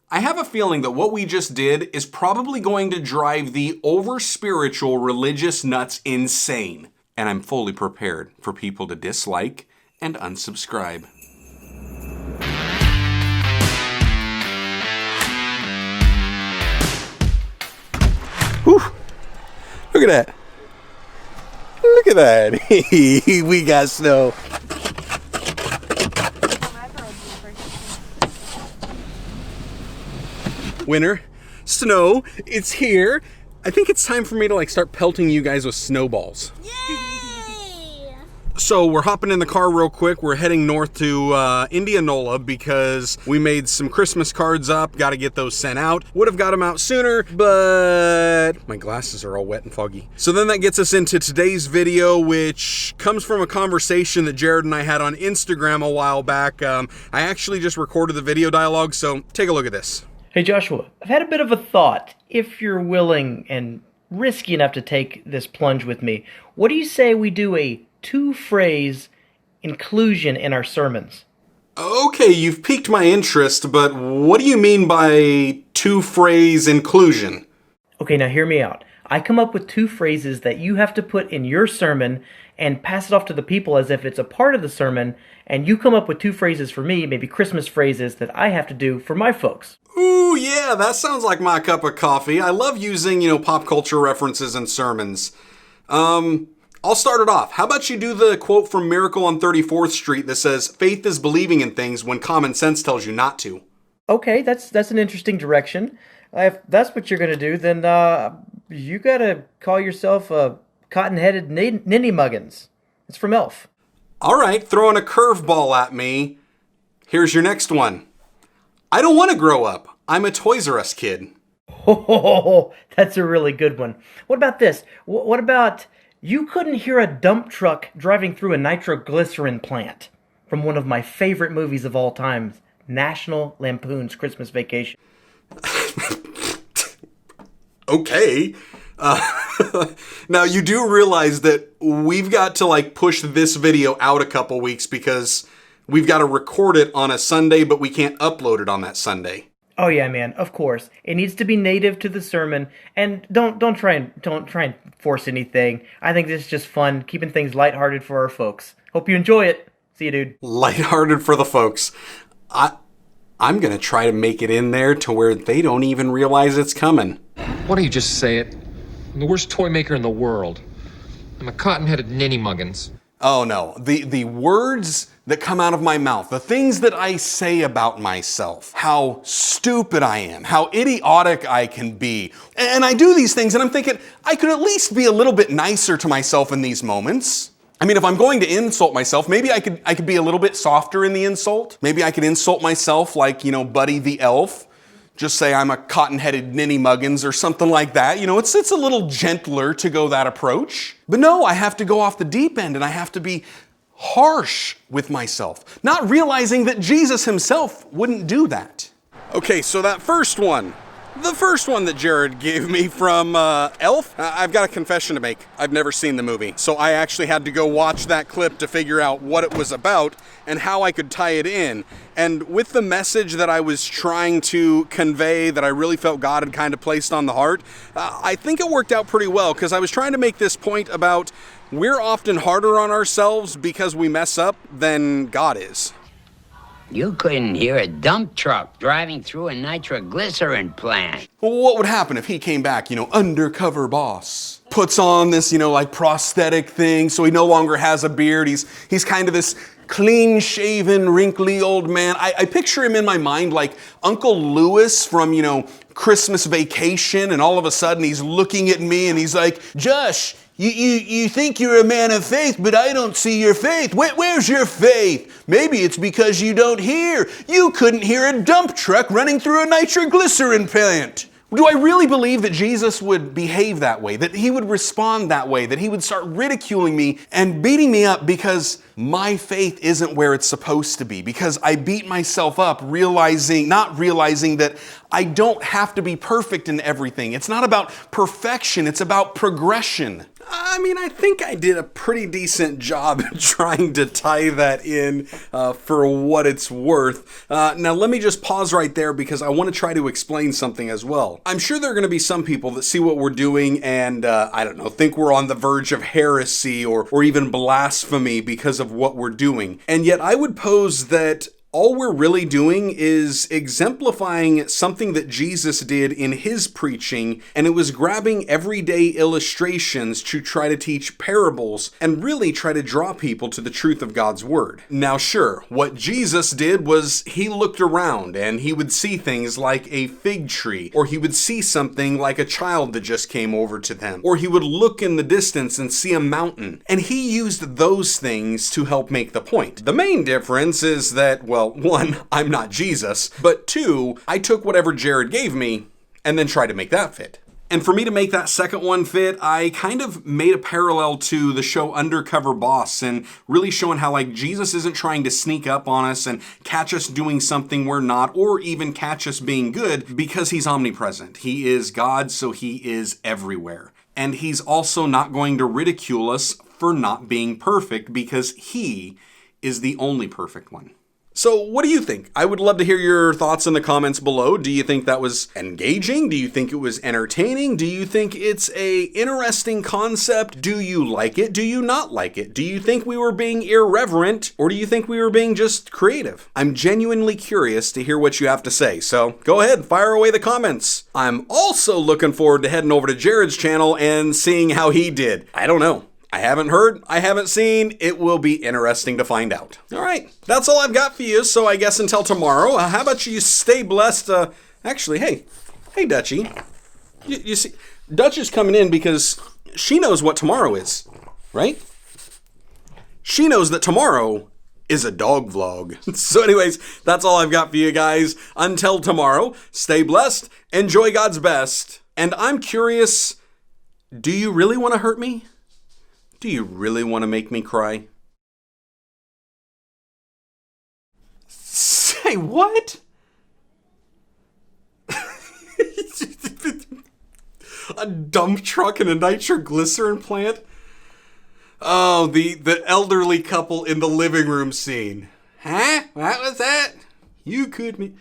I have a feeling that what we just did is probably going to drive the over-spiritual religious nuts insane. And I'm fully prepared for people to dislike and unsubscribe. Whew. Look at that. Look at that. We got snow. Winter, snow, it's here. I think it's time for me to start pelting you guys with snowballs. Yay! So we're hopping in the car real quick. We're heading north to Indianola because we made some Christmas cards up. Got to get those sent out. Would have got them out sooner, but my glasses are all wet and foggy. So then that gets us into today's video, which comes from a conversation that Jarrod and I had on Instagram a while back. I actually just recorded the video dialogue, so take a look at this. Hey Joshua, I've had a bit of a thought. If you're willing and risky enough to take this plunge with me, what do you say we do a two-phrase inclusion in our sermons? Okay, you've piqued my interest, but what do you mean by two-phrase inclusion? Okay, now hear me out. I come up with two phrases that you have to put in your sermon and pass it off to the people as if it's a part of the sermon, and you come up with two phrases for me, maybe Christmas phrases that I have to do for my folks. Ooh, yeah, that sounds like my cup of coffee. I love using, pop culture references in sermons. I'll start it off. How about you do the quote from Miracle on 34th Street that says, "Faith is believing in things when common sense tells you not to." Okay, that's an interesting direction. If that's what you're going to do, then you got to call yourself a cotton-headed ninny muggins. It's from Elf. All right, throwing a curveball at me. Here's your next one. I don't want to grow up. I'm a Toys R Us kid. Oh, that's a really good one. What about this? What about, you couldn't hear a dump truck driving through a nitroglycerin plant? From one of my favorite movies of all time, National Lampoon's Christmas Vacation. Okay. Now, you do realize that we've got to push this video out a couple weeks because we've got to record it on a Sunday, but we can't upload it on that Sunday. Oh yeah, man, of course. It needs to be native to the sermon, and don't try and force anything. I think this is just fun, keeping things lighthearted for our folks. Hope you enjoy it. See you, dude. Lighthearted for the folks. I'm gonna try to make it in there to where they don't even realize it's coming. Why don't you just say it? I'm the worst toy maker in the world. I'm a cotton-headed ninny muggins. Oh no, the words that come out of my mouth, the things that I say about myself, how stupid I am, how idiotic I can be. And I do these things and I'm thinking, I could at least be a little bit nicer to myself in these moments. I mean, if I'm going to insult myself, maybe I could be a little bit softer in the insult. Maybe I could insult myself like, Buddy the Elf. Just say I'm a cotton-headed ninny muggins or something like that. It's a little gentler to go that approach. But no, I have to go off the deep end and I have to be harsh with myself, not realizing that Jesus himself wouldn't do that. Okay, so that first one, the first one that Jarrod gave me from Elf, I've got a confession to make. I've never seen the movie, so I actually had to go watch that clip to figure out what it was about and how I could tie it in. And with the message that I was trying to convey that I really felt God had kind of placed on the heart, I think it worked out pretty well because I was trying to make this point about we're often harder on ourselves because we mess up than God is. You couldn't hear a dump truck driving through a nitroglycerin plant. Well, what would happen if he came back, undercover boss? Puts on this, prosthetic thing so he no longer has a beard. He's kind of this clean-shaven, wrinkly old man. I picture him in my mind like Uncle Lewis from, Christmas Vacation, and all of a sudden he's looking at me and he's like, "Josh, you think you're a man of faith, but I don't see your faith. Where's your faith? Maybe it's because you don't hear. You couldn't hear a dump truck running through a nitroglycerin plant." Do I really believe that Jesus would behave that way, that he would respond that way, that he would start ridiculing me and beating me up because my faith isn't where it's supposed to be, because I beat myself up not realizing that I don't have to be perfect in everything. It's not about perfection, it's about progression. I mean, I think I did a pretty decent job trying to tie that in for what it's worth. Now, let me just pause right there because I want to try to explain something as well. I'm sure there are going to be some people that see what we're doing and, I don't know, think we're on the verge of heresy or even blasphemy because of what we're doing. And yet I would pose that all we're really doing is exemplifying something that Jesus did in his preaching, and it was grabbing everyday illustrations to try to teach parables and really try to draw people to the truth of God's word. Now, sure, what Jesus did was he looked around and he would see things like a fig tree, or he would see something like a child that just came over to them, or he would look in the distance and see a mountain, and he used those things to help make the point. The main difference is that, well, one, I'm not Jesus, but two, I took whatever Jarrod gave me and then tried to make that fit. And for me to make that second one fit, I kind of made a parallel to the show Undercover Boss and really showing how like Jesus isn't trying to sneak up on us and catch us doing something we're not, or even catch us being good, because he's omnipresent. He is God, so he is everywhere. And he's also not going to ridicule us for not being perfect, because he is the only perfect one. So what do you think? I would love to hear your thoughts in the comments below. Do you think that was engaging? Do you think it was entertaining? Do you think it's a interesting concept? Do you like it? Do you not like it? Do you think we were being irreverent, or do you think we were being just creative? I'm genuinely curious to hear what you have to say, so go ahead, fire away the comments. I'm also looking forward to heading over to Jarrod's channel and seeing how he did. I don't know. I haven't heard, I haven't seen. It will be interesting to find out. All right, that's all I've got for you, so I guess until tomorrow, how about you stay blessed? Actually, hey Dutchie. You see, Dutch is coming in because she knows what tomorrow is, right? She knows that tomorrow is a dog vlog. So anyways, that's all I've got for you guys. Until tomorrow, stay blessed, enjoy God's best, and I'm curious, do you really want to hurt me? Do you really want to make me cry? Say what? A dump truck and a nitroglycerin plant? Oh, the elderly couple in the living room scene. Huh? What was that? You could me.